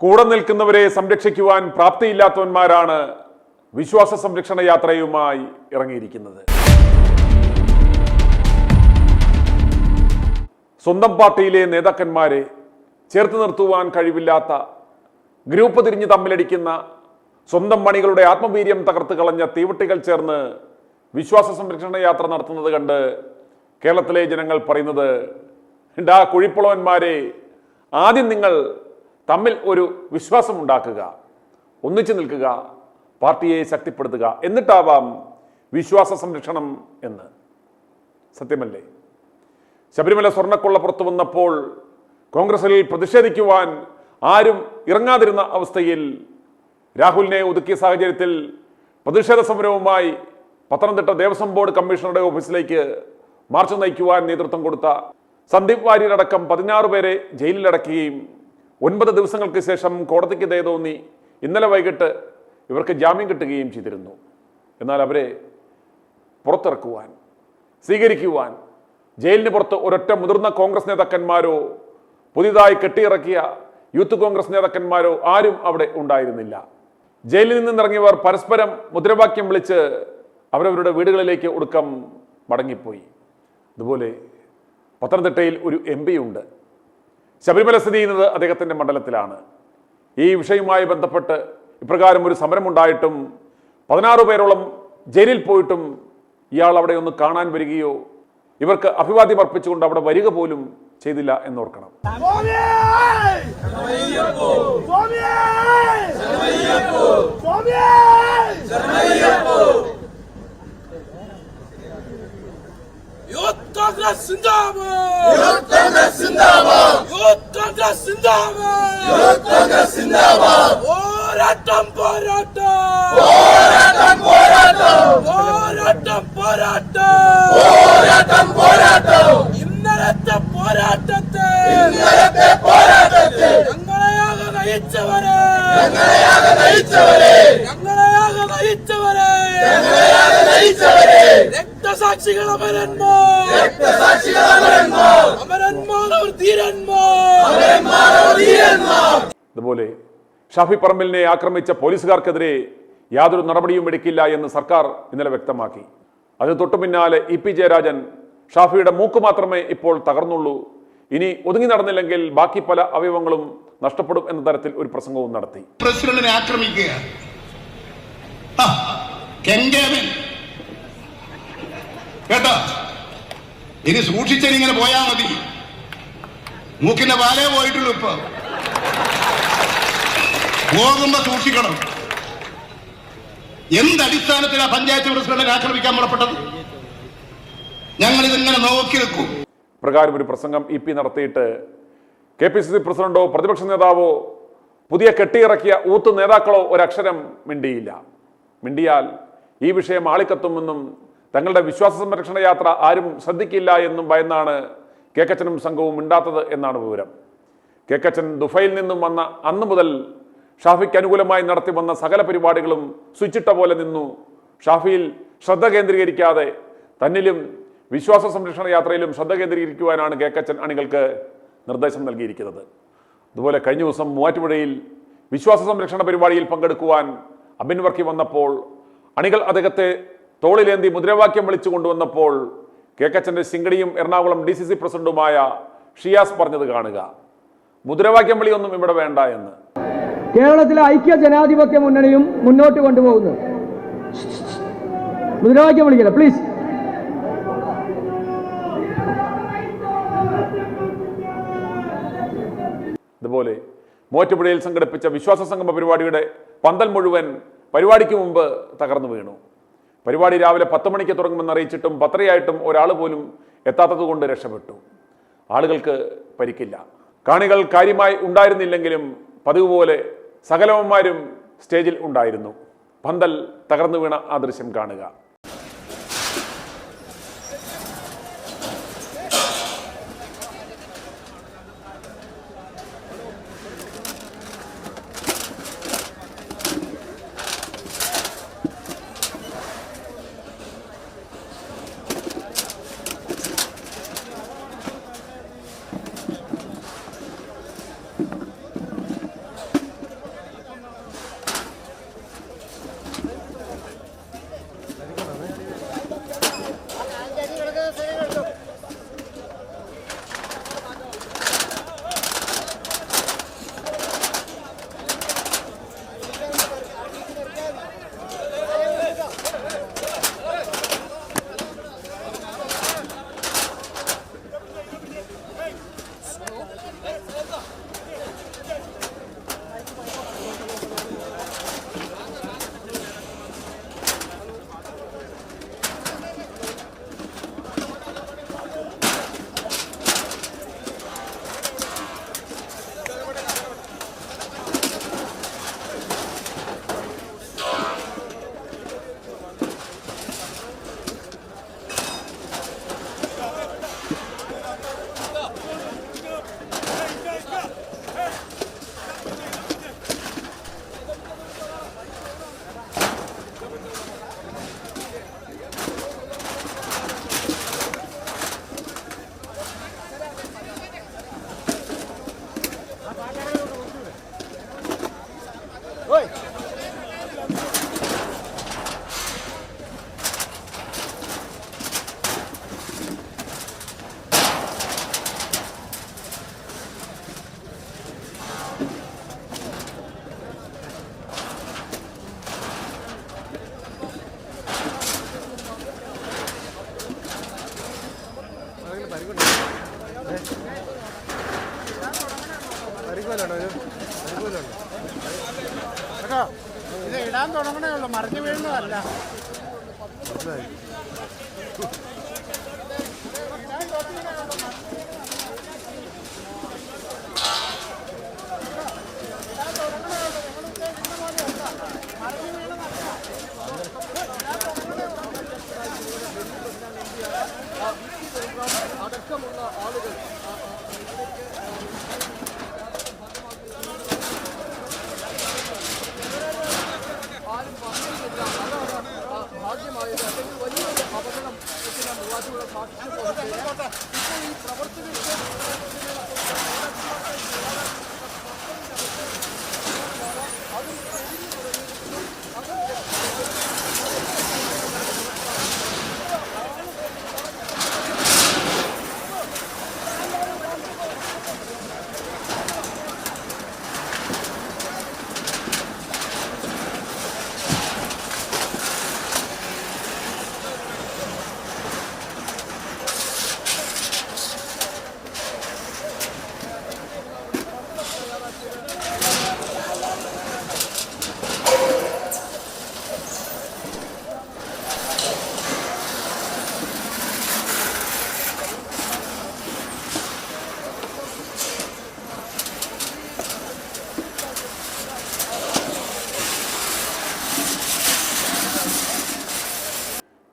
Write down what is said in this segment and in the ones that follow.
കൂടെ നിൽക്കുന്നവരെ സംരക്ഷിക്കുവാൻ പ്രാപ്തിയില്ലാത്തവന്മാരാണ് വിശ്വാസ സംരക്ഷണ യാത്രയുമായി ഇറങ്ങിയിരിക്കുന്നത്. സ്വന്തം പാർട്ടിയിലെ നേതാക്കന്മാരെ ചേർത്ത് നിർത്തുവാൻ കഴിവില്ലാത്ത, ഗ്രൂപ്പ് തിരിഞ്ഞ് തമ്മിലടിക്കുന്ന, സ്വന്തം മണികളുടെ ആത്മവീര്യം തകർത്ത് കളഞ്ഞ തീവട്ടികൾ ചേർന്ന് വിശ്വാസ സംരക്ഷണ യാത്ര നടത്തുന്നത് കണ്ട് കേരളത്തിലെ ജനങ്ങൾ പറയുന്നത്, ഉണ്ടാ കുഴിപ്പുളവന്മാരെ, ആദ്യം നിങ്ങൾ തമ്മിൽ ഒരു വിശ്വാസമുണ്ടാക്കുക, ഒന്നിച്ചു നിൽക്കുക, പാർട്ടിയെ ശക്തിപ്പെടുത്തുക, എന്നിട്ടാവാം വിശ്വാസ സംരക്ഷണം എന്ന്. സത്യമല്ലേ? ശബരിമല സ്വർണ്ണക്കൊള്ള പുറത്തു വന്നപ്പോൾ കോൺഗ്രസിൽ പ്രതിഷേധിക്കുവാൻ ആരും ഇറങ്ങാതിരുന്ന അവസ്ഥയിൽ രാഹുലിനെ ഒതുക്കിയ സാഹചര്യത്തിൽ പ്രതിഷേധ സമരവുമായി പത്തനംതിട്ട ദേവസ്വം ബോർഡ് കമ്മീഷണറുടെ ഓഫീസിലേക്ക് മാർച്ച് നയിക്കുവാൻ നേതൃത്വം കൊടുത്ത സന്ദീപ് വാര്യരടക്കം 16 പേരെ ജയിലിലടക്കുകയും 9 ദിവസങ്ങൾക്ക് ശേഷം കോടതിക്ക് ദയ തോന്നി ഇന്നലെ വൈകിട്ട് ഇവർക്ക് ജാമ്യം കിട്ടുകയും ചെയ്തിരുന്നു. എന്നാൽ അവരെ പുറത്തിറക്കുവാൻ, സ്വീകരിക്കുവാൻ ജയിലിന് പുറത്ത് ഒരൊറ്റ മുതിർന്ന കോൺഗ്രസ് നേതാക്കന്മാരോ പുതിയതായി കെട്ടിയിറക്കിയ യൂത്ത് കോൺഗ്രസ് നേതാക്കന്മാരോ ആരും അവിടെ ഉണ്ടായിരുന്നില്ല. ജയിലിൽ നിന്നിറങ്ങിയവർ പരസ്പരം മുദ്രാവാക്യം വിളിച്ച് അവരവരുടെ വീടുകളിലേക്ക് ഒടുക്കം മടങ്ങിപ്പോയി. അതുപോലെ പത്തനംതിട്ടയിൽ ഒരു MP ഉണ്ട്. ശബരിമല സ്ഥിതി ചെയ്യുന്നത് അദ്ദേഹത്തിൻ്റെ മണ്ഡലത്തിലാണ്. ഈ വിഷയവുമായി ബന്ധപ്പെട്ട് ഇപ്രകാരം ഒരു സമരമുണ്ടായിട്ടും 16 പേരോളം ജയിലിൽ പോയിട്ടും ഇയാൾ അവിടെ ഒന്ന് കാണാൻ വരികയോ ഇവർക്ക് അഭിവാദ്യം അർപ്പിച്ചുകൊണ്ട് അവിടെ വരിക പോലും ചെയ്തില്ല എന്നോർക്കണം. ഇന്നലത്തെ പോരാട്ടത്തെ ഞങ്ങളെയാകെ നയിച്ചവരെ രക്തസാക്ഷികൾ അമരന്മാർ, അതുപോലെ ഷാഫി പറമ്പിലിനെ ആക്രമിച്ച പോലീസുകാർക്കെതിരെ യാതൊരു നടപടിയും എടുക്കില്ല എന്ന് സർക്കാർ ഇന്നലെ വ്യക്തമാക്കി. അതിന് തൊട്ടു പിന്നാലെ EP ജയരാജൻ ഷാഫിയുടെ മൂക്ക് മാത്രമേ ഇപ്പോൾ തകർന്നുള്ളൂ, ഇനി ഒതുങ്ങി നടന്നില്ലെങ്കിൽ ബാക്കി പല അവയവങ്ങളും നഷ്ടപ്പെടും എന്ന തരത്തിൽ ഒരു പ്രസംഗവും നടത്തി. പ്രസിഡന്റിനെ ആക്രമിക്കുക, കേട്ടോ? ഇനി സൂക്ഷിച്ചിങ്ങനെ പോയാ മതി. മൂക്കിന്റെ പാലേ പോയിട്ടുള്ളൂ. ഇപ്പൊ പോകുമ്പോ സൂക്ഷിക്കണം. എന്തടിസ്ഥാനത്തിലാ പഞ്ചായത്ത് പ്രസിഡന്റിനെ ആക്രമിക്കാൻ പുറപ്പെട്ടത്? ഞങ്ങളിതിങ്ങനെ നോക്കി നിൽക്കും. പ്രകാരം ഒരു പ്രസംഗം EP നടത്തിയിട്ട് KPCC പ്രസിഡന്റോ പ്രതിപക്ഷ നേതാവോ പുതിയ കെട്ടിയിറക്കിയ ഊത്ത് നേതാക്കളോ ഒരക്ഷരം മിണ്ടിയില്ല. മിണ്ടിയാൽ ഈ വിഷയം ആളിക്കത്തുമെന്നും തങ്ങളുടെ വിശ്വാസ സംരക്ഷണ യാത്ര ആരും ശ്രദ്ധിക്കില്ല എന്നും ഭയന്നാണ് കേക്കച്ചനും സംഘവും മിണ്ടാത്തത് എന്നാണ് വിവരം. കേക്കച്ചൻ ദുബൈയിൽ നിന്നും വന്ന അന്ന് മുതൽ ഷാഫിക്ക് അനുകൂലമായി നടത്തി വന്ന സകല പരിപാടികളും സ്വിച്ചിട്ട പോലെ നിന്നു. ഷാഫിയിൽ ശ്രദ്ധ കേന്ദ്രീകരിക്കാതെ തന്നിലും വിശ്വാസ സംരക്ഷണ യാത്രയിലും ശ്രദ്ധ കേന്ദ്രീകരിക്കുവാനാണ് കേക്കച്ചൻ അണികൾക്ക് നിർദ്ദേശം നൽകിയിരിക്കുന്നത്. അതുപോലെ കഴിഞ്ഞ ദിവസം മൂവാറ്റുപുഴയിൽ വിശ്വാസ സംരക്ഷണ പരിപാടിയിൽ പങ്കെടുക്കുവാൻ അബിൻ വർക്കി വന്നപ്പോൾ അണികൾ അദ്ദേഹത്തെ തോളിലേന്തി മുദ്രാവാക്യം വിളിച്ചു കൊണ്ടുവന്നപ്പോൾ കേക്കച്ചന്റെ സിംഗടിയും എറണാകുളം DCC പ്രസിഡന്റുമായ ഷിയാസ് പറഞ്ഞത് കാണുക, മുദ്രാവാക്യം വിളിയൊന്നും ഇവിടെ വേണ്ട എന്ന്. കേരളത്തിലെ ഐക്യ ജനാധിപത്യ മുന്നണിയും മുന്നോട്ട് കൊണ്ടുപോകുന്നത് മുദ്രാവാക്യം വിളിക്കില്ല പ്ലീസ്. അതുപോലെ മൂവാറ്റുപുഴയിൽ സംഘടിപ്പിച്ച വിശ്വാസ സംഗമ പരിപാടിയുടെ പന്തൽ മുഴുവൻ പരിപാടിക്ക് മുമ്പ് തകർന്നു വീണു. പരിപാടി രാവിലെ 10 മണിക്ക് തുടങ്ങുമെന്ന് അറിയിച്ചിട്ടും 10:30 ഒരാൾ പോലും എത്താത്തത് കൊണ്ട് രക്ഷപ്പെട്ടു. ആളുകൾക്ക് പരിക്കില്ല. കാണികൾ കാര്യമായി ഉണ്ടായിരുന്നില്ലെങ്കിലും പതിവ് പോലെ സകലവന്മാരും സ്റ്റേജിൽ ഉണ്ടായിരുന്നു. പന്തൽ തകർന്നു വീണ ആ ദൃശ്യം കാണുക. ഇത് ഇടാൻ തുടങ്ങണേ ഉള്ളൂ, മറിഞ്ഞു വീഴുന്നതല്ല. അടക്കമുള്ള ആളുകൾ ആരും പറഞ്ഞില്ല. അതാണ് ഭാഗ്യമായത്. അല്ലെങ്കിൽ വലിയൊരു അപകടം മൂവാറ്റുപുഴ സാക്ഷിച്ചു പോകുന്നത്. ഇപ്പോൾ ഈ പ്രവർത്തകർക്ക്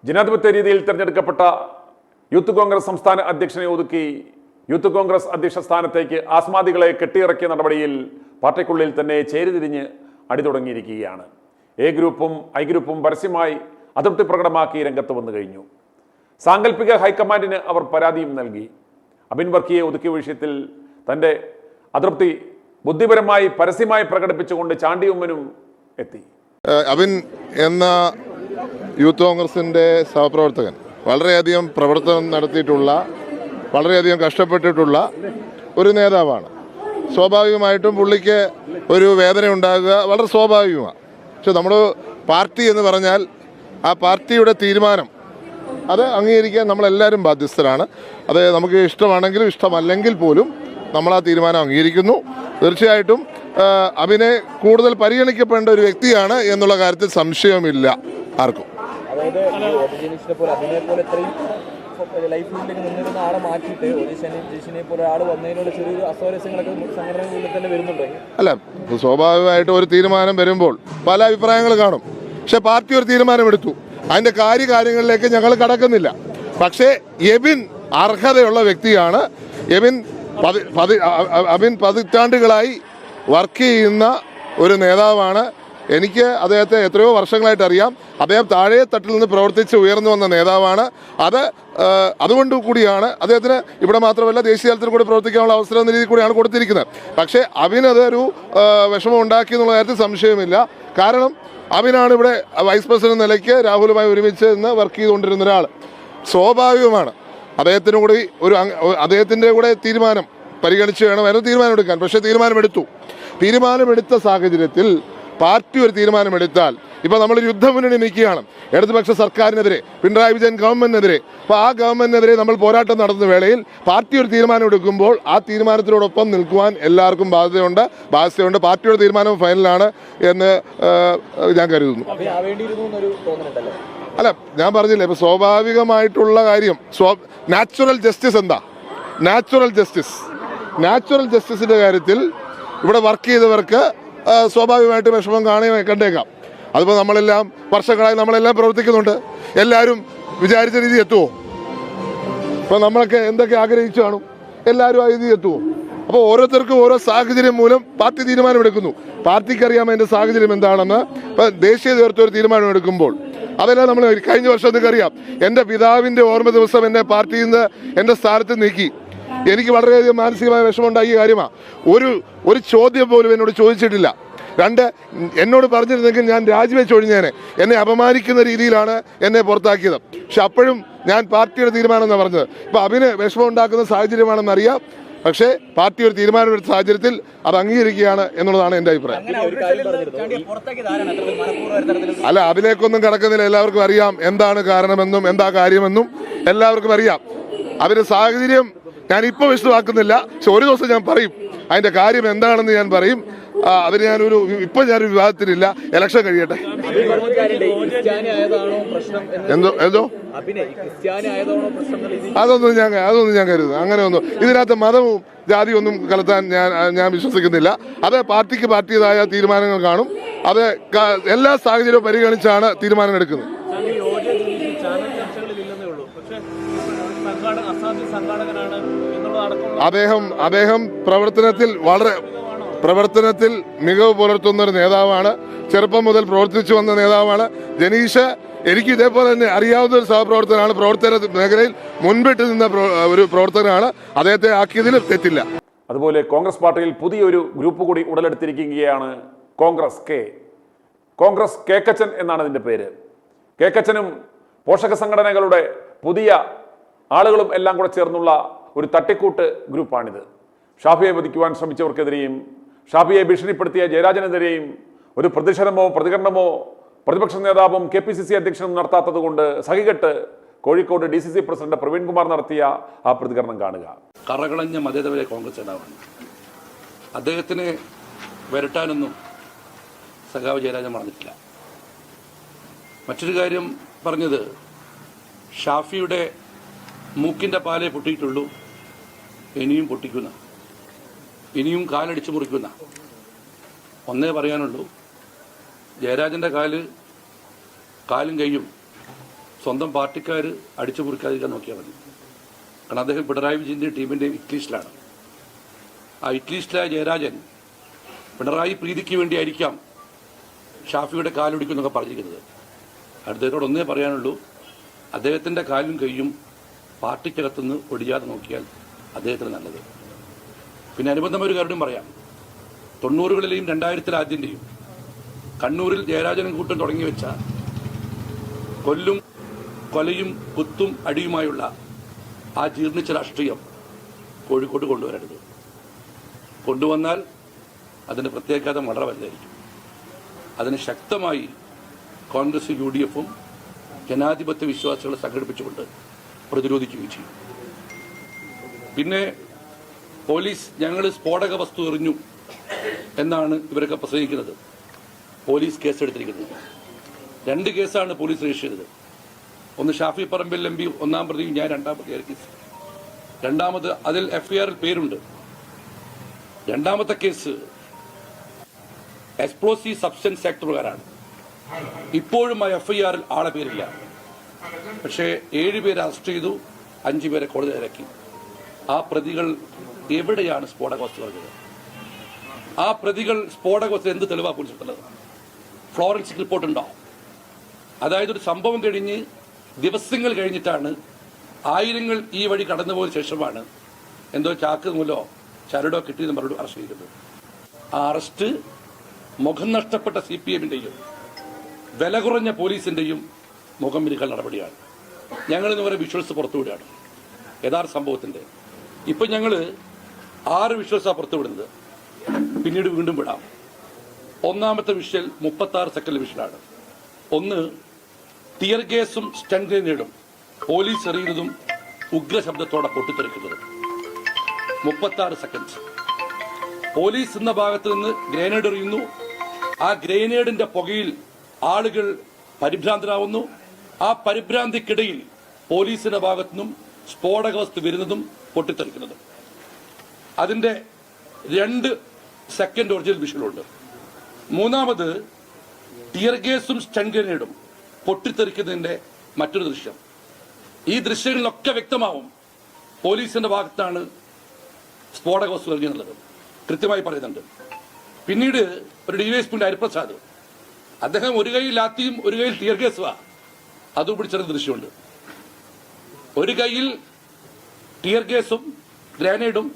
ജനാധിപത്യ രീതിയിൽ തിരഞ്ഞെടുക്കപ്പെട്ട യൂത്ത് കോൺഗ്രസ് സംസ്ഥാന അധ്യക്ഷനെ ഒതുക്കി യൂത്ത് കോൺഗ്രസ് അധ്യക്ഷ സ്ഥാനത്തേക്ക് ആസ്മാദികളെ കെട്ടിയിറക്കിയ നടപടിയിൽ പാർട്ടിക്കുള്ളിൽ തന്നെ ചേരിതിരിഞ്ഞ് അടി തുടങ്ങിയിരിക്കുകയാണ്. എ ഗ്രൂപ്പും ഐ ഗ്രൂപ്പും പരസ്യമായി അതൃപ്തി പ്രകടമാക്കി രംഗത്ത് വന്നു കഴിഞ്ഞു. സാങ്കല്പിക ഹൈക്കമാൻഡിന് അവർ പരാതിയും നൽകി. അബിൻ വർക്കിയെ ഒതുക്കിയ വിഷയത്തിൽ തൻ്റെ അതൃപ്തി ബുദ്ധിപരമായി പരസ്യമായി പ്രകടിപ്പിച്ചുകൊണ്ട് ചാണ്ടി ഉമ്മനും എത്തി. അബിൻ എന്ന യൂത്ത് കോൺഗ്രസിൻ്റെ സഹപ്രവർത്തകൻ വളരെയധികം പ്രവർത്തനം നടത്തിയിട്ടുള്ള, വളരെയധികം കഷ്ടപ്പെട്ടിട്ടുള്ള ഒരു നേതാവാണ്. സ്വാഭാവികമായിട്ടും പുള്ളിക്ക് ഒരു വേദന ഉണ്ടാകുക വളരെ സ്വാഭാവികമാണ്. പക്ഷെ നമ്മുടെ പാർട്ടി എന്ന് പറഞ്ഞാൽ ആ പാർട്ടിയുടെ തീരുമാനം അത് അംഗീകരിക്കാൻ നമ്മളെല്ലാവരും ബാധ്യസ്ഥരാണ്. അത് നമുക്ക് ഇഷ്ടമാണെങ്കിലും ഇഷ്ടമല്ലെങ്കിൽ പോലും നമ്മൾ ആ തീരുമാനം അംഗീകരിക്കുന്നു. തീർച്ചയായിട്ടും അബിനെ കൂടുതൽ പരിഗണിക്കപ്പെടേണ്ട ഒരു വ്യക്തിയാണ് എന്നുള്ള കാര്യത്തിൽ സംശയമില്ല ആർക്കും. അതായത് പോലെ അതിനെ പോലെ ഇത്രയും ലൈഫിലേക്ക് നിന്നിരുന്ന ആളെ മാറ്റിയിട്ട് ജിഷിനെ പോലെ ആൾ വന്നതിനുള്ള ചെറിയ അസ്വാരസ്യങ്ങളൊക്കെ സംഘടനകളിൽ തന്നെ വരുന്നുണ്ടോ? അല്ല, സ്വാഭാവികമായിട്ടും ഒരു തീരുമാനം വരുമ്പോൾ പല അഭിപ്രായങ്ങൾ കാണും. പക്ഷെ പാർട്ടി ഒരു തീരുമാനമെടുത്തു. അതിൻ്റെ കാര്യങ്ങളിലേക്ക് ഞങ്ങൾ കടക്കുന്നില്ല. പക്ഷേ എബിൻ അർഹതയുള്ള വ്യക്തിയാണ്. അബിൻ പതിറ്റാണ്ടുകളായി വർക്ക് ചെയ്യുന്ന ഒരു നേതാവാണ്. എനിക്ക് അദ്ദേഹത്തെ എത്രയോ വർഷങ്ങളായിട്ട് അറിയാം. അദ്ദേഹം താഴെ തട്ടിൽ നിന്ന് പ്രവർത്തിച്ച് ഉയർന്നു വന്ന നേതാവാണ്. അതുകൊണ്ട് കൂടിയാണ് അദ്ദേഹത്തിന് ഇവിടെ മാത്രമല്ല ദേശീയ തലത്തിൽ കൂടി പ്രവർത്തിക്കാനുള്ള അവസരം എന്ന രീതിയിൽ കൂടിയാണ് കൊടുത്തിരിക്കുന്നത്. പക്ഷേ അബിനതൊരു വിഷമം ഉണ്ടാക്കി എന്നുള്ള കാര്യത്തിൽ സംശയമില്ല. കാരണം അബിനാണ് ഇവിടെ വൈസ് പ്രസിഡന്റ് നിലയ്ക്ക് രാഹുലുമായി ഒരുമിച്ച് നിന്ന് വർക്ക് ചെയ്തുകൊണ്ടിരുന്ന ഒരാൾ. സ്വാഭാവികമാണ് അദ്ദേഹത്തിനും കൂടി അദ്ദേഹത്തിൻ്റെ കൂടെ തീരുമാനം പരിഗണിച്ച് വേണമായിരുന്നു തീരുമാനമെടുക്കാൻ. പക്ഷേ തീരുമാനമെടുത്ത സാഹചര്യത്തിൽ പാർട്ടി ഒരു തീരുമാനമെടുത്താൽ, ഇപ്പോൾ നമ്മളൊരു യുദ്ധമുന്നണി നിൽക്കുകയാണ് ഇടതുപക്ഷ സർക്കാരിനെതിരെ, പിണറായി വിജയൻ ഗവൺമെന്റിനെതിരെ. അപ്പോൾ ആ ഗവൺമെന്റിനെതിരെ നമ്മൾ പോരാട്ടം നടത്തുന്ന വേളയിൽ പാർട്ടി ഒരു തീരുമാനം എടുക്കുമ്പോൾ ആ തീരുമാനത്തിനോടൊപ്പം നിൽക്കുവാൻ എല്ലാവർക്കും ബാധ്യതയുണ്ട്. പാർട്ടിയുടെ തീരുമാനം ഫൈനലാണ് എന്ന് ഞാൻ കരുതുന്നു. അല്ല, ഞാൻ പറഞ്ഞില്ലേ, ഇപ്പോൾ സ്വാഭാവികമായിട്ടുള്ള കാര്യം നാച്ചുറൽ ജസ്റ്റിസ് എന്താ? നാച്ചുറൽ ജസ്റ്റിസിൻ്റെ കാര്യത്തിൽ ഇവിടെ വർക്ക് ചെയ്തവർക്ക് സ്വാഭാവികമായിട്ട് വിഷമം കണ്ടേക്കാം. അതിപ്പോൾ വർഷങ്ങളായി നമ്മളെല്ലാം പ്രവർത്തിക്കുന്നുണ്ട്. എല്ലാവരും വിചാരിച്ച രീതി എത്തുമോ? ഇപ്പോൾ നമ്മളൊക്കെ എന്തൊക്കെ ആഗ്രഹിച്ചു കാണും, എല്ലാവരും ആ രീതി എത്തുമോ? അപ്പോൾ ഓരോരുത്തർക്കും ഓരോ സാഹചര്യം മൂലം പാർട്ടി തീരുമാനമെടുക്കുന്നു. പാർട്ടിക്കറിയാം അതിൻ്റെ സാഹചര്യം എന്താണെന്ന്. ഇപ്പോൾ ദേശീയ നേതൃത്വം ഒരു തീരുമാനമെടുക്കുമ്പോൾ അതെല്ലാം നമ്മൾ കഴിഞ്ഞ വർഷം നിങ്ങൾക്കറിയാം, എൻ്റെ പിതാവിൻ്റെ ഓർമ്മ ദിവസം എന്നെ പാർട്ടിയിൽ നിന്ന് എൻ്റെ സ്ഥാനത്ത് നീക്കി. എനിക്ക് വളരെയധികം മാനസികമായ വിഷമമുണ്ടാക്കിയ കാര്യമാണ്. ഒരു ചോദ്യം പോലും എന്നോട് ചോദിച്ചിട്ടില്ല. എന്നോട് പറഞ്ഞിരുന്നെങ്കിൽ ഞാൻ രാജിവെച്ചൊഴിഞ്ഞേനെ. എന്നെ അപമാനിക്കുന്ന രീതിയിലാണ് എന്നെ പുറത്താക്കിയത്. പക്ഷെ അപ്പോഴും ഞാൻ പാർട്ടിയുടെ തീരുമാനം എന്നാണ് പറഞ്ഞത്. ഇപ്പോൾ അബിന് വിഷമം ഉണ്ടാക്കുന്ന സാഹചര്യമാണെന്നറിയാം. പക്ഷേ പാർട്ടി ഒരു തീരുമാനമെടുത്ത സാഹചര്യത്തിൽ അത് അംഗീകരിക്കുകയാണ് എന്നുള്ളതാണ് എൻ്റെ അഭിപ്രായം. അല്ല, അതിലേക്കൊന്നും കടക്കുന്നില്ല. എല്ലാവർക്കും അറിയാം എന്താണ് കാരണമെന്നും എന്താ കാര്യമെന്നും എല്ലാവർക്കും അറിയാം. അതിൻ്റെ സാഹചര്യം ഞാനിപ്പോൾ വിശദമാക്കുന്നില്ല. പക്ഷെ ഒരു ദിവസം ഞാൻ പറയും അതിൻ്റെ കാര്യം എന്താണെന്ന് ഞാൻ പറയും. അതിന് ഞാനൊരു വിവാദത്തിലില്ല. ഇലക്ഷൻ കഴിയട്ടെ. അതൊന്നും ഞാൻ കരുതുന്നു. അങ്ങനെയൊന്നും ഇതിനകത്ത് മതവും ജാതിയും ഒന്നും കലർത്താൻ ഞാൻ വിശ്വസിക്കുന്നില്ല. അത് പാർട്ടിയുടേതായ തീരുമാനങ്ങൾ കാണും. അത് എല്ലാ സാഹചര്യവും പരിഗണിച്ചാണ് തീരുമാനം എടുക്കുന്നത്. അദ്ദേഹം പ്രവർത്തനത്തിൽ മികവ് പുലർത്തുന്ന ഒരു നേതാവാണ്. ചെറുപ്പം മുതൽ പ്രവർത്തിച്ചു വന്ന നേതാവാണ് ജനീഷ്. എനിക്ക് ഇതേപോലെ തന്നെ അറിയാവുന്ന ഒരു സഹപ്രവർത്തകനാണ്. പ്രവർത്തന മേഖലയിൽ മുൻപിട്ട് നിന്ന ഒരു പ്രവർത്തകനാണ്. അദ്ദേഹത്തെ ആക്കിയതിൽ തെറ്റില്ല. അതുപോലെ കോൺഗ്രസ് പാർട്ടിയിൽ പുതിയൊരു ഗ്രൂപ്പ് കൂടി ഉടലെടുത്തിരിക്കുകയാണ്. കോൺഗ്രസ് കേക്കച്ചൻ എന്നാണ് അതിൻ്റെ പേര്. കേക്കച്ചനും പോഷക സംഘടനകളുടെ പുതിയ ആളുകളും എല്ലാം കൂടെ ചേർന്നുള്ള ഒരു തട്ടിക്കൂട്ട് ഗ്രൂപ്പാണിത്. ഷാഫിയെ വധിക്കുവാൻ ശ്രമിച്ചവർക്കെതിരെയും ഷാഫിയെ ഭീഷണിപ്പെടുത്തിയ ജയരാജനെതിരെയും ഒരു പ്രതികരണമോ പ്രതിപക്ഷ നേതാവും KPCC അധ്യക്ഷനും നടത്താത്തത് കൊണ്ട് സഹികെട്ട് കോഴിക്കോട് DCC പ്രസിഡന്റ് പ്രവീൺകുമാർ നടത്തിയ ആ പ്രതികരണം കാണുക. കറകളഞ്ഞ മതേതര കോൺഗ്രസ് നേതാവാണ്. അദ്ദേഹത്തിനെ വരട്ടാനൊന്നും സഖാവ് ജയരാജൻ പറഞ്ഞിട്ടില്ല. മറ്റൊരു കാര്യം പറഞ്ഞത്, ഷാഫിയുടെ മൂക്കിൻ്റെ പാലേ പൊട്ടിയിട്ടുള്ളൂ, ഇനിയും പൊട്ടിക്കുന്ന, ഇനിയും കാലടിച്ചു മുറിക്കുന്ന. ഒന്നേ പറയാനുള്ളൂ, ജയരാജൻ്റെ കാലും കൈയും സ്വന്തം പാർട്ടിക്കാർ അടിച്ചു മുറിക്കാതിരിക്കാൻ നോക്കിയാൽ മതി. കാരണം അദ്ദേഹം പിണറായി വിജയൻ്റെ ടീമിൻ്റെയും ഇറ്റ്ലീസ്റ്റിലാണ്. ആ ഇറ്റ്ലീസ്റ്റിലായ ജയരാജൻ പിണറായി പ്രീതിക്ക് വേണ്ടിയായിരിക്കാം ഷാഫിയുടെ കാലൊടിക്കുന്നൊക്കെ പറഞ്ഞിരിക്കുന്നത്. അദ്ദേഹത്തോട് ഒന്നേ പറയാനുള്ളൂ, അദ്ദേഹത്തിൻ്റെ കാലും കൈയും പാർട്ടിക്കകത്തുനിന്ന് ഒടിയാതെ നോക്കിയാൽ അദ്ദേഹത്തിന് നല്ലത്. പിന്നെ അനുബന്ധമായ ഒരു കാര്യം പറയാം. 90കളിലെയും 2000 ആദ്യൻ്റെയും കണ്ണൂരിൽ ജയരാജനും കൂട്ടം തുടങ്ങി വെച്ച കൊലയും കുത്തും അടിയുമായുള്ള ആ ജീർണിച്ച രാഷ്ട്രീയം കോഴിക്കോട്ട് കൊണ്ടുവരരുത്. കൊണ്ടുവന്നാൽ അതിൻ്റെ പ്രത്യാഘാതം വളരെ വലുതായിരിക്കും. അതിന് ശക്തമായി കോൺഗ്രസ് UDFും ജനാധിപത്യ വിശ്വാസികളെ സംഘടിപ്പിച്ചുകൊണ്ട് പ്രതിരോധിക്കുകയും ചെയ്യും. പിന്നെ പോലീസ് ഞങ്ങൾ സ്ഫോടക വസ്തു എറിഞ്ഞു എന്നാണ് ഇവരൊക്കെ പ്രസംഗിക്കുന്നത്. പോലീസ് കേസെടുത്തിരിക്കുന്നത് 2 കേസാണ് പോലീസ് രജിസ്റ്റർ ചെയ്തത്. ഒന്ന് ഷാഫി പറമ്പിൽ MP 1-ാം പ്രതിയും ഞാൻ 2-ാം പ്രതിയായ കേസ്. രണ്ടാമത് അതിൽ FIRൽ പേരുണ്ട്. രണ്ടാമത്തെ കേസ് എക്സ്പ്ലോസീവ് സബ്സ്റ്റൻസ് ആക്ട് പ്രകാരമാണ്. ഇപ്പോഴും ആ FIRൽ ആളെ പേരില്ല. പക്ഷേ 7 പേരെ അറസ്റ്റ് ചെയ്തു, 5 പേരെ കോടതിയിലിറക്കി. ആ പ്രതികൾ എവിടെയാണ് സ്ഫോടക വസ്തു പറഞ്ഞത്? ആ പ്രതികൾ സ്ഫോടക വസ്തു എന്ത് തെളിവാ പോലീസ് ഉള്ളത്? ഫോറൻസിക് റിപ്പോർട്ടുണ്ടോ? അതായത് ഒരു സംഭവം കഴിഞ്ഞ് ദിവസങ്ങൾ കഴിഞ്ഞിട്ടാണ്, ആയിരങ്ങൾ ഈ വഴി കടന്നുപോയ ശേഷമാണ് എന്തോ ചാക്ക് മൂലോ ചരടോ കിട്ടിയെന്ന് പറഞ്ഞിട്ട് അറസ്റ്റ് ചെയ്തത്. ആ അറസ്റ്റ് മുഖം നഷ്ടപ്പെട്ട CPMന്റെയും വില കുറഞ്ഞ പോലീസിന്റെയും മുഖം മിനുക്കൽ നടപടിയാണ്. ഞങ്ങളിന്ന് വരെ വിഷ്വൽസ് പുറത്തുവിടുകയാണ് യഥാർത്ഥ സംഭവത്തിന്റെ. ഇപ്പം ഞങ്ങൾ 6 വിഷ്വൽസാണ് പുറത്തുവിടുന്നത്. പിന്നീട് വീണ്ടും വിടാം. ഒന്നാമത്തെ വിഷ്വൽ 36 സെക്കൻഡ് വിഷ്വലാണ്. ഒന്ന്, ടിയർ ഗ്യാസും സ്റ്റൺ ഗ്രനേഡും പോലീസ് എറിയുന്നതും ഉഗ്രശബ്ദത്തോടെ പൊട്ടിത്തെറിക്കുന്നതും 36 സെക്കൻഡ്. പോലീസ് എന്ന ഭാഗത്ത് നിന്ന് ഗ്രനേഡ് എറിയുന്നു. ആ ഗ്രനേഡിന്റെ പുകയിൽ ആളുകൾ പരിഭ്രാന്തരാവുന്നു. ആ പരിഭ്രാന്തിക്കിടയിൽ പോലീസിന്റെ ഭാഗത്തുനിന്നും സ്ഫോടക വസ്തു വരുന്നതും പൊട്ടിത്തെറിക്കുന്നതും. അതിന്റെ 2 സെക്കൻഡ് ഒറിജിനൽ വിഷ്വലുണ്ട്. മൂന്നാമത്, ടിയർ ഗ്യാസും സ്റ്റൺ ഗ്രനേഡും പൊട്ടിത്തെറിക്കുന്നതിന്റെ മറ്റൊരു ദൃശ്യം. ഈ ദൃശ്യങ്ങളിലൊക്കെ വ്യക്തമാവും പോലീസിന്റെ ഭാഗത്താണ് സ്ഫോടക വസ്തു എറിഞ്ഞെന്നുള്ളത് കൃത്യമായി പറയുന്നുണ്ട്. പിന്നീട് ഒരു DYSP ഹരിപ്രസാദ്, അദ്ദേഹം ഒരു കൈയിൽ ലാത്തിയും ഒരു കൈയിൽ ടിയർ ഗ്യാസുവാ, അതും പിടിച്ചെറിഞ്ഞ ദൃശ്യമുണ്ട്. ഒരു കൈയിൽ ടിയർ ഗ്യാസും ഗ്രാനേഡും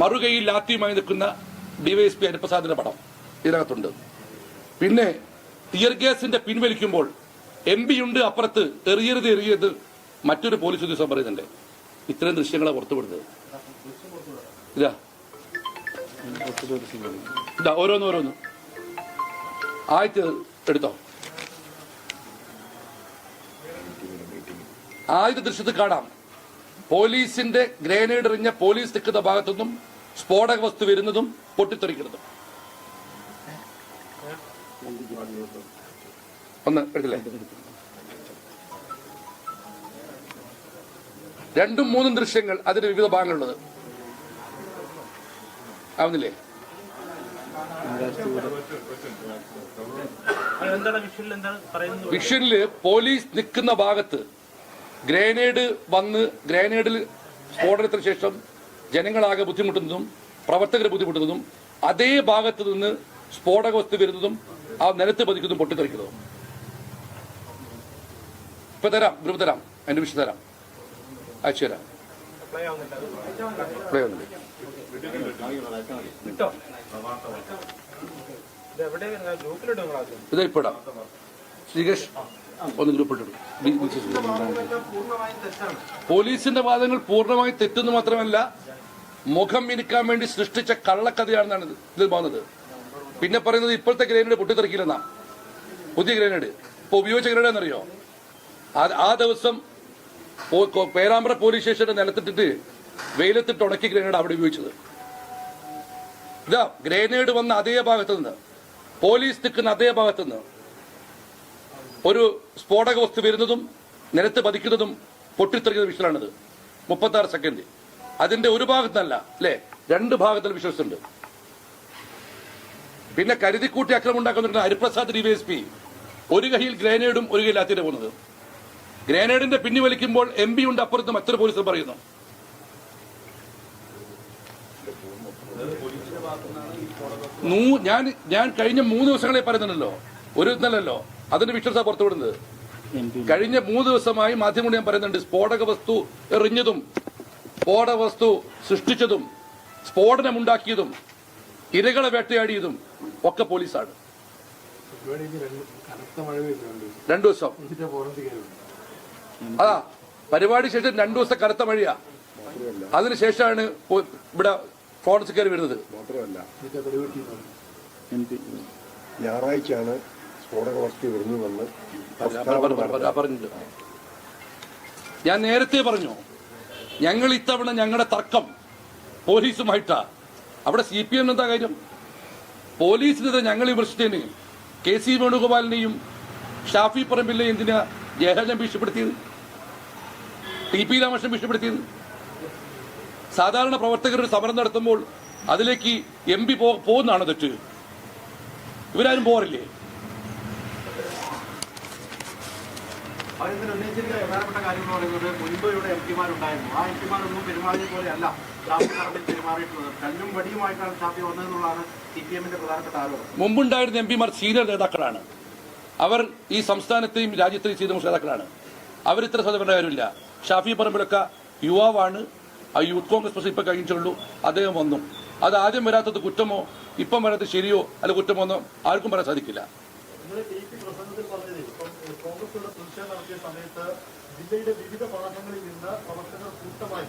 മറുകൈയിൽ ലാത്തിയുമായി നിൽക്കുന്ന DYSP ഹരിപ്രസാദിന്റെ പടം ഇതിനകത്തുണ്ട്. പിന്നെ ടിയർ ഗ്യാസിന്റെ പിൻവലിക്കുമ്പോൾ MP ഉണ്ട് അപ്പുറത്ത്, എറിയരുത് മറ്റൊരു പോലീസ് ഉദ്യോഗസ്ഥൻ പറയുന്നുണ്ട്. ഇത്തരം ദൃശ്യങ്ങളെ പുറത്തുവിടുന്നത്. ഇതാ ഓരോന്ന് ആദ്യത്തെ എടുത്തോ. ആദ്യത്തെ ദൃശ്യത്തിൽ കാണാം പോലീസിന്റെ ഗ്രനേഡ് എറിഞ്ഞ പോലീസ് നിൽക്കുന്ന ഭാഗത്തുനിന്നും സ്ഫോടക വസ്തു വരുന്നതും പൊട്ടിത്തെറിക്കുന്നതും. ഒന്ന് എടുത്തില്ലേ? 2ഉം 3ഉം ദൃശ്യങ്ങൾ, അതിന് വിവിധ ഭാഗങ്ങളുള്ളത് ആവുന്നില്ലേ? വിഷനില് പോലീസ് നിൽക്കുന്ന ഭാഗത്ത് ഗ്രനേഡ് വന്ന് ഗ്രനേഡിൽ സ്ഫോടനത്തിന് ശേഷം ജനങ്ങളാകെ ബുദ്ധിമുട്ടുന്നതും പ്രവർത്തകർ ബുദ്ധിമുട്ടുന്നതും അതേ ഭാഗത്ത് നിന്ന് സ്ഫോടക വസ്തു വരുന്നതും ആ നിലത്ത് പതിക്കുന്നതും പൊട്ടിത്തെറിക്കുന്നതും. ഇപ്പൊ തരാം, ഗ്രൂപ്പ് തരാം, അതിന്റെ വിഷയം തരാം, അയച്ചു തരാം. ഇത് ഇപ്പൊ ഇടാം. ശ്രീകേഷ് ഒന്ന് ഗ്രൂപ്പിലിട്ടു. പോലീസിന്റെ വാദങ്ങൾ പൂർണ്ണമായി തെറ്റെന്ന് മാത്രമല്ല, മുഖം മിനുക്കാൻ വേണ്ടി സൃഷ്ടിച്ച കള്ളക്കഥയാണെന്നാണ് ഇതിൽ പോകുന്നത്. പിന്നെ പറയുന്നത് ഇപ്പോഴത്തെ ഗ്രനേഡ് പൊട്ടിത്തെറിക്കില്ലെന്നാ. പുതിയ ഗ്രനേഡ് ഇപ്പൊ ഉപയോഗിച്ച ഗ്രനേഡ് എന്നറിയോ? ആ ദിവസം പേരാമ്പ്ര പോലീസ് സ്റ്റേഷന്റെ നിലത്തിട്ടിട്ട് വെയിലത്തിട്ട് ഉണക്കി ഗ്രനേഡ് അവിടെ ഉപയോഗിച്ചത്. ഇതാ ഗ്രനേഡ് വന്ന അതേ ഭാഗത്ത് നിന്ന്, പോലീസ് നിൽക്കുന്ന അതേ ഭാഗത്ത് നിന്ന് ഒരു സ്ഫോടക വസ്തു വരുന്നതും നിലത്ത് പതിക്കുന്നതും പൊട്ടിത്തെറിക്കുന്ന വിഷയമാണിത്. 36 സെക്കൻഡ്. അതിന്റെ ഒരു ഭാഗത്തല്ല അല്ലെ, 2 ഭാഗത്തിൽ വിശ്വസിച്ചുണ്ട്. പിന്നെ കരുതിക്കൂട്ടി അക്രമം ഉണ്ടാക്കുന്നുണ്ട് ഹരിപ്രസാദ് DYSP. ഒരു കയ്യിൽ ഗ്രനേഡും ഒരു കയ്യിൽ ലാത്തിയുടെ പോകുന്നത്. ഗ്രനേഡിന്റെ പിന്നി വലിക്കുമ്പോൾ MP ഉണ്ട് അപ്പുറത്ത് മറ്റൊരു പോലീസ് പറയുന്നു. ഞാൻ കഴിഞ്ഞ 3 ദിവസങ്ങളെ പറയുന്നുണ്ടല്ലോ, ഒരു ഇന്നലല്ലോ അതിന്റെ വിശ്വാസ പുറത്തുവിടുന്നത്. കഴിഞ്ഞ 3 ദിവസമായി മാധ്യമങ്ങൾ ഞാൻ പറയുന്നുണ്ട്, സ്ഫോടക വസ്തു എറിഞ്ഞതും സ്ഫോടക വസ്തു സൃഷ്ടിച്ചതും സ്ഫോടനമുണ്ടാക്കിയതും ഇരകളെ വേട്ടയാടിയതും ഒക്കെ പോലീസാണ്. 2 ദിവസം അതാ പരിപാടി ശേഷം 2 ദിവസം കനത്ത മഴയാ. അതിനുശേഷമാണ് ഇവിടെ ഫോറൻസിക് കയറി വരുന്നത്. ഞായറാഴ്ചയാണ് സ്ഫോടക വസ്തു വരുന്നുവെന്ന് പറഞ്ഞില്ല. ഞാൻ നേരത്തെ പറഞ്ഞു, ഞങ്ങൾ ഇത്തവണ ഞങ്ങളുടെ തർക്കം പോലീസുമായിട്ടാ. അവിടെ CPM എന്താ കാര്യം? പോലീസിനെതിരെ ഞങ്ങൾ വിമർശിച്ചതിന് KC വേണുഗോപാലിനെയും ഷാഫി പറമ്പിലിനെയും എന്തിനാ ജയരാജൻ ഭീഷണിപ്പെടുത്തിയത്, TP രാമകൃഷ്ണൻ ഭീഷണിപ്പെടുത്തിയത്? സാധാരണ പ്രവർത്തകർ ഒരു സമരം നടത്തുമ്പോൾ അതിലേക്ക് MP പോകുന്നതാണോ തെറ്റ്? ഇവരാരും പോറില്ലേ? പ്രധാനപ്പെട്ട കാര്യം എന്ന് പറയുന്നത്, മുൻപ് ഇവിടെ MP-മാരുണ്ടായിരുന്നു. ആ MP-മാരൊന്നും പെരുമാറിയ പോലെയല്ല ഷാഫി പറമ്പിൽ പെരുമാറിയിട്ടുള്ളത്. കല്ലും വടിയുമായിട്ടാണ് ഷാഫി വന്നതെന്നുള്ളതാണ് CPM-ന്റെ പ്രധാനപ്പെട്ട ആരോപണം. മുമ്പുണ്ടായിരുന്ന MP-മാർ സീനിയർ നേതാക്കളാണ്. അവർ ഈ സംസ്ഥാനത്തെയും രാജ്യത്തെയും സീനിയർ നേതാക്കളാണ്. അവരിത്ര സ്വതന്ത്രമായ കാര്യമില്ല. ഷാഫി പറമ്പിലൊക്കെ യുവാവാണ്. ആ യൂത്ത് കോൺഗ്രസ് പ്രസിഡന്റ് ഇപ്പം കഴിഞ്ഞിട്ടുള്ളൂ. അദ്ദേഹം വന്നു. അത് ആദ്യം വരാത്തത് കുറ്റമോ ഇപ്പം വരാത്തത് ശരിയോ അല്ല കുറ്റമോ എന്നോ ആർക്കും പറയാൻ സാധിക്കില്ല. ജില്ലയുടെ വിവിധ ഭാഗങ്ങളിൽ നിന്ന് പ്രവർത്തകർ കൂട്ടമായി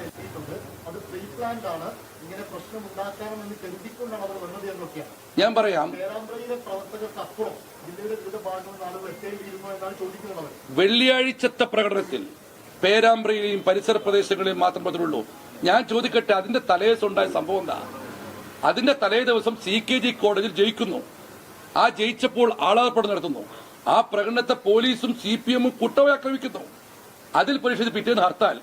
എത്തിയിട്ടുണ്ട്. അത് പ്രീ പ്ലാൻഡ് ആണ്. ഇങ്ങനെ പ്രശ്നം ഉണ്ടാക്കാമെന്ന് കരുതിക്കൊണ്ടാണ് അവർ വന്നത് എന്നൊക്കെയാണ്. ഞാൻ പറയാം, പേരാമ്പ്രയിലെ പ്രവർത്തകർക്ക് അപ്പുറം ജില്ലയുടെ വിവിധ ഭാഗങ്ങളിൽ നിന്ന് ആളുകൾ എത്തേണ്ടിയിരുന്നു എന്നാണ് ചോദിക്കുന്നത്. വെള്ളിയാഴ്ചത്തെ പ്രകടനത്തിൽ പേരാമ്പ്രയിലെയും പരിസര പ്രദേശങ്ങളിലെയും മാത്രം പറ്റുള്ളൂ. ഞാൻ ചോദിക്കട്ടെ, അതിന്റെ തലേദിവസം ഉണ്ടായ സംഭവം എന്താ? അതിന്റെ തലേ ദിവസം CKG കോടതിയിൽ ജയിക്കുന്നു. ആ ജയിച്ചപ്പോൾ ആളാർപ്പടം നടത്തുന്നു. ആ പ്രകടനത്തെ പോലീസും CPM-ഉം കൂട്ടമായി ആക്രമിക്കുന്നു. അതിൽ പ്രതിഷേധിച്ച് പിറ്റേന്ന് ഹർത്താൽ.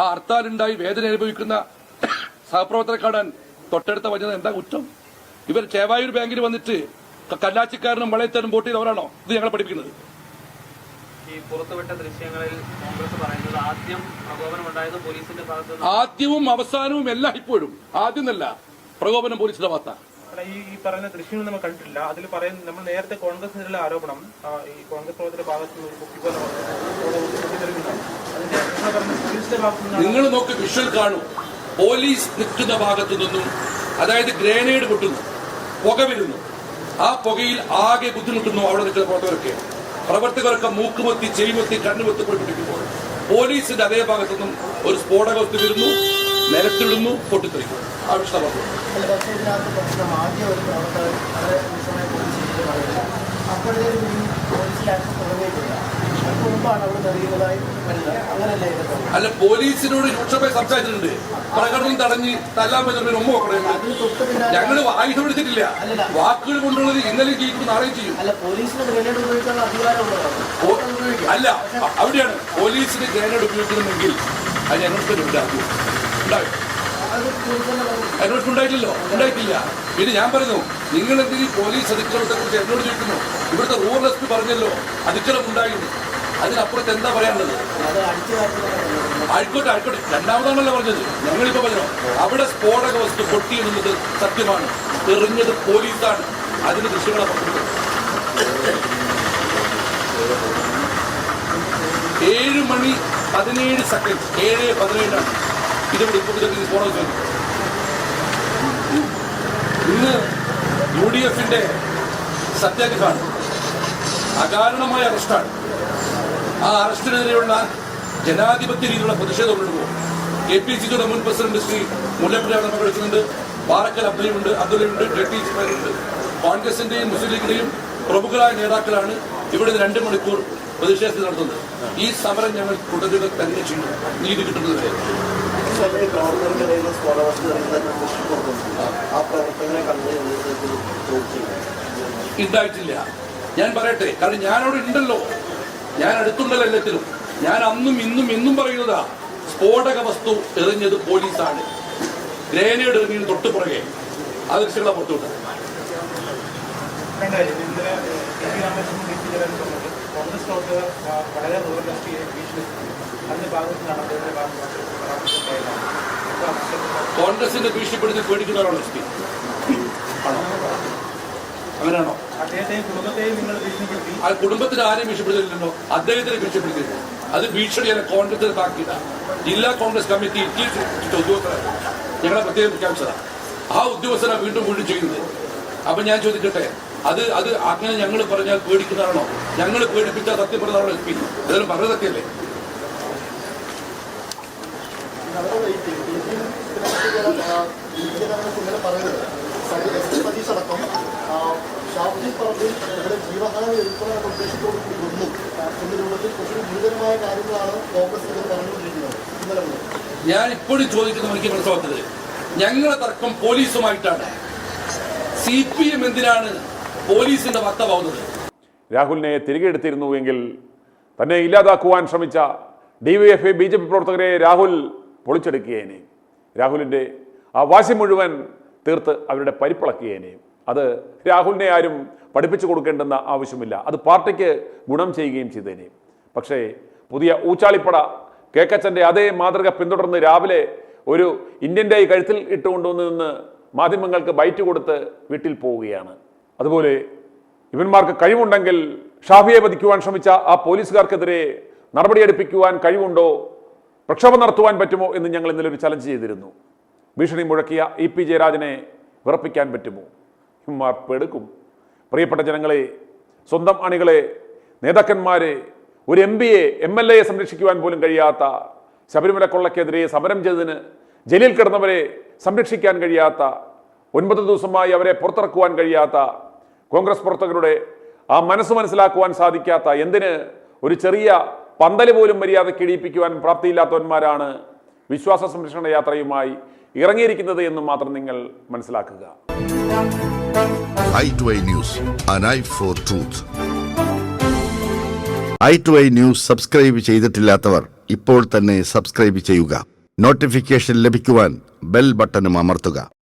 ആ ഹർത്താലുണ്ടായി വേദന അനുഭവിക്കുന്ന സഹപ്രവർത്തകരെ കാണാൻ തൊട്ടടുത്ത വന്നത് എന്താ കുറ്റം? ഇവർ ചേവായൂർ ബാങ്കിൽ വന്നിട്ട് കല്ലാച്ചിക്കാരനും വളയത്താനും വോട്ട് ചെയ്തവരാണോ ഇത് ഞങ്ങളെ പഠിപ്പിക്കുന്നത്? ഈ പുറത്തുവിട്ട ദൃശ്യങ്ങളിൽ കോൺഗ്രസ് പറയുന്നത് ആദ്യം പ്രകോപനം ഉണ്ടായത് പോലീസിന്റെ ഭാഗത്ത്, ആദ്യവും അവസാനവും എല്ലാം ഇപ്പോഴും ആദ്യം എന്നല്ല പ്രകോപനം പോലീസിന്റെ ഭാഗത്താണ്. ഈ പറയുന്ന ദൃശ്യങ്ങൾ നമ്മൾ കണ്ടിട്ടില്ല. അതിൽ പറയുന്ന നമ്മൾ നേരത്തെ കോൺഗ്രസിനെതിരെ ആരോപണം ഈ കോൺഗ്രസ് പ്രവർത്തകരുടെ ഭാഗത്ത് നിന്ന് നിങ്ങൾ നോക്കി വിഷ്വൽ കാണൂ. പോലീസ് നിൽക്കുന്ന ഭാഗത്തു നിന്നും, അതായത് ഗ്രനേഡ് പൊട്ടുന്നു, പുക വരുന്നു. ആ പുകയിൽ ആകെ ബുദ്ധിമുട്ടുന്നു അവിടെ നിൽക്കുന്ന പ്രവർത്തകരൊക്കെ മൂക്കുമൊത്തി ചെവിമൊത്തി കണ്ണുമൊത്തി പൊട്ടിപ്പിടിക്കുമ്പോൾ പോലീസിന്റെ അതേ ഭാഗത്തു നിന്നും ഒരു സ്ഫോടക വസ്തു വരുന്നു, നിലത്തിടുന്നു, പൊട്ടിത്തെറിക്കുന്നു. ആവശ്യമാണ്. ആദ്യം ഒരു പ്രവർത്തകർ വളരെ വിഷമമായി പോലീസിൽ പറയുന്നത് അപ്പോഴത്തേക്കും പോലീസിൽ ആക്ഷൻ തുടങ്ങിയിട്ടില്ല. മുമ്പാണ് അവിടെ എറിയുന്നതായി വരുന്നത്. അങ്ങനല്ലേ? അല്ല, പോലീസിനോട് രൂക്ഷമായി സംസാരിച്ചിട്ടുണ്ട്. പ്രകടനം തടഞ്ഞ് തല്ലാൻ പറ്റുന്ന ഉമ്മ വെക്കണം. ഞങ്ങൾ ആയുധം എടുത്തിട്ടില്ല. വാക്കുകൾ കൊണ്ടുള്ളത് ഇന്നലെ ചെയ്യും, നാളെയും ചെയ്യും. അല്ല, പോലീസിന് ഗ്രനേഡ് ഉപയോഗിക്കാനുള്ള അധികാരമുള്ളതാണ്. അല്ല, അവിടെയാണ് പോലീസിന് ഗ്രനേഡ് ഉപയോഗിക്കണമെങ്കിൽ അത് അന്വേഷണം ഉണ്ടാകും. അന്വേഷണം ഉണ്ടായിട്ടില്ലല്ലോ, ഉണ്ടായിട്ടില്ല. പിന്നെ ഞാൻ പറഞ്ഞു, നിങ്ങൾ എന്തെങ്കിലും പോലീസ് അതിക്രമത്തെ കുറിച്ച് എന്നോട് ചോദിക്കുന്നു. ഇവിടുത്തെ റൂറൽ എസ് പി പറഞ്ഞല്ലോ അതിക്രമം ഉണ്ടായിരുന്നു. അതിനപ്പുറത്ത് എന്താ പറയാനുള്ളത്? ആയിക്കോട്ടെ ആയിക്കോട്ടെ, രണ്ടാമതാണല്ലോ പറഞ്ഞത്. ഞങ്ങളിപ്പോ പറഞ്ഞു അവിടെ സ്ഫോടക വസ്തു പൊട്ടി എന്നുള്ളത് സത്യമാണ്. എറിഞ്ഞത് പോലീസാണ്. അതിന് ദൃശ്യങ്ങളെ പുറത്തു 7:17 7:17 ഇതിവിടെ ഇപ്പോൾ സ്ഫോടകം ചെയ്തു. ഇന്ന് UDF-ന്റെ സത്യാഗ്രഹമാണ്, അകാരണമായ അറസ്റ്റാണ്. ആ അറസ്റ്റിനെതിരെയുള്ള ജനാധിപത്യ രീതിയിലുള്ള പ്രതിഷേധം കൊണ്ടുപോകും. KPCCയുടെ മുൻ പ്രസിഡന്റ് ശ്രീ മുല്ലപ്പള്ളി പങ്കെടുക്കുന്നുണ്ട്, പാറക്കൽ അബ്ദുലുണ്ട്, KT ഇസ്മായിലുണ്ട്. കോൺഗ്രസിന്റെയും മുസ്ലിം ലീഗിന്റെയും പ്രമുഖരായ നേതാക്കളാണ് ഇവിടെ 2 മണിക്കൂർ പ്രതിഷേധത്തിൽ നടത്തുന്നത്. ഈ സമരം ഞങ്ങൾ തുടരുക തന്നെ ചെയ്യും, നീതി കിട്ടുന്നതുവരെ. ഉണ്ടായിട്ടില്ല. ഞാൻ പറയട്ടെ, കാരണം ഞാനവിടെ ഉണ്ടല്ലോ, ഞാൻ അടുത്തുണ്ടല്ലോ എല്ലാത്തിലും. ഞാൻ അന്നും ഇന്നും എന്നും പറയുന്നതാ, സ്ഫോടക വസ്തു എറിഞ്ഞത് പോലീസാണ്. ഗ്രനേഡ് എറിഞ്ഞതിന് തൊട്ട് പുറകെ ആ ദൃശ്യങ്ങളെ പുറത്തുവിട്ടത്. കോൺഗ്രസിന്റെ ഭീഷണിപ്പെടുത്തി പേടിക്കുന്നവരാണോ എസ് പി? ആണോ? അങ്ങനെയാണോ? ആ കുടുംബത്തിന് ആരെയും ഭീഷണിപ്പെടുത്തില്ലല്ലോ, അദ്ദേഹത്തിന് ഭീഷണിപ്പെടുത്തിയില്ല. അത് ഭീഷണിയല്ല, കോൺഗ്രസിനെ താക്കിയില്ല. ജില്ലാ കോൺഗ്രസ് കമ്മിറ്റി ഉദ്യോഗസ്ഥരാണ്, ഞങ്ങളെ പ്രത്യേകം പ്രഖ്യാപിച്ചതാണ്. ആ ഉദ്യോഗസ്ഥരാണ് വീണ്ടും ചെയ്യുന്നത്. അപ്പൊ ഞാൻ ചോദിക്കട്ടെ, അത് അങ്ങനെ ഞങ്ങൾ പറഞ്ഞാൽ പേടിക്കുന്നതാണോ? ഞങ്ങൾ പേടിപ്പിച്ചാൽ സത്യം പറഞ്ഞതാണോ എസ് പി? ഏതായാലും പറഞ്ഞ സത്യമല്ലേ? സതീശടക്കം ഷാഫി പറമ്പിൽ ഇവിടെ ജീവഹാനി വരുത്തുന്ന ഉദ്ദേശത്തോടു കൂടി വന്നു എന്ന രൂപത്തിൽ കുറച്ച് ഗുരുതരമായ കാര്യങ്ങളാണ് കോൺഗ്രസ് പറഞ്ഞുകൊണ്ടിരിക്കുന്നത്. ഇന്നലെ ഞാൻ ഇപ്പോഴും ചോദിക്കുന്ന എനിക്ക് മനസ്സിലാക്കുന്നത്, ഞങ്ങളെ തർക്കം പോലീസുമായിട്ടാണ്. CPM എന്തിനാണ് പോലീസിന്റെ വക്താവുന്നത്? രാഹുലിനെ തിരികെ എടുത്തിരുന്നുവെങ്കിൽ തന്നെ ഇല്ലാതാക്കുവാൻ ശ്രമിച്ച DYFI BJP പ്രവർത്തകരെ രാഹുൽ പൊളിച്ചെടുക്കുകയേനെ. രാഹുലിൻ്റെ ആ വാശി മുഴുവൻ തീർത്ത് അവരുടെ പരിപ്പിളക്കുകയേനെയും. അത് രാഹുലിനെ ആരും പഠിപ്പിച്ചു കൊടുക്കേണ്ടെന്ന ആവശ്യമില്ല, അത് പാർട്ടിക്ക് ഗുണം ചെയ്യുകയും ചെയ്തേനെയും. പക്ഷേ പുതിയ ഊച്ചാളിപ്പട കേക്കച്ചൻ്റെ അതേ മാതൃക പിന്തുടർന്ന് രാവിലെ ഒരു ഇന്ത്യൻ ഡേ കഴുത്തിൽ ഇട്ടുകൊണ്ടുവന്ന് നിന്ന് മാധ്യമങ്ങൾക്ക് ബൈറ്റ് കൊടുത്ത് വീട്ടിൽ പോവുകയാണ്. അതുപോലെ ഇവന്മാർക്ക് കഴിവുണ്ടെങ്കിൽ ഷാഫിയെ വധിക്കുവാൻ ശ്രമിച്ച ആ പോലീസുകാർക്കെതിരെ നടപടിയെടുപ്പിക്കുവാൻ കഴിവുണ്ടോ, പ്രക്ഷോഭം നടത്തുവാൻ പറ്റുമോ എന്ന് ഞങ്ങൾ ഇന്നലെ ഒരു ചലഞ്ച് ചെയ്തിരുന്നു. ഭീഷണി മുഴക്കിയ EP ജയരാജനെ വിറപ്പിക്കാൻ പറ്റുമോ? ഇവന്മാർ പെടുക്കും. പ്രിയപ്പെട്ട ജനങ്ങളെ, സ്വന്തം അണികളെ, നേതാക്കന്മാരെ, ഒരു MPയെ MLAയെ സംരക്ഷിക്കുവാൻ പോലും കഴിയാത്ത, ശബരിമല കൊള്ളക്കെതിരെ സമരം ചെയ്തതിന് ജയിലിൽ കിടന്നവരെ സംരക്ഷിക്കാൻ കഴിയാത്ത, 9 ദിവസമായി അവരെ പുറത്തിറക്കുവാൻ കഴിയാത്ത, കോൺഗ്രസ് പ്രവർത്തകരുടെ ആ മനസ്സ് മനസ്സിലാക്കുവാൻ സാധിക്കാത്ത, എന്തിന് ഒരു ചെറിയ പന്തല് പോലും മര്യാദയ്ക്ക് ഇടിയിപ്പിക്കുവാൻ പ്രാപ്തിയില്ലാത്തവന്മാരാണ് വിശ്വാസ സംരക്ഷണ യാത്രയുമായി ഇറങ്ങിയിരിക്കുന്നത് എന്ന് മാത്രം നിങ്ങൾ മനസ്സിലാക്കുക. i2i News, an eye for truth. i2i News subscribe ചെയ്തിട്ടില്ലാത്തവർ ഇപ്പോൾ തന്നെ സബ്സ്ക്രൈബ് ചെയ്യുക. നോട്ടിഫിക്കേഷൻ ലഭിക്കുവാൻ ബെൽ ബട്ടണും അമർത്തുക.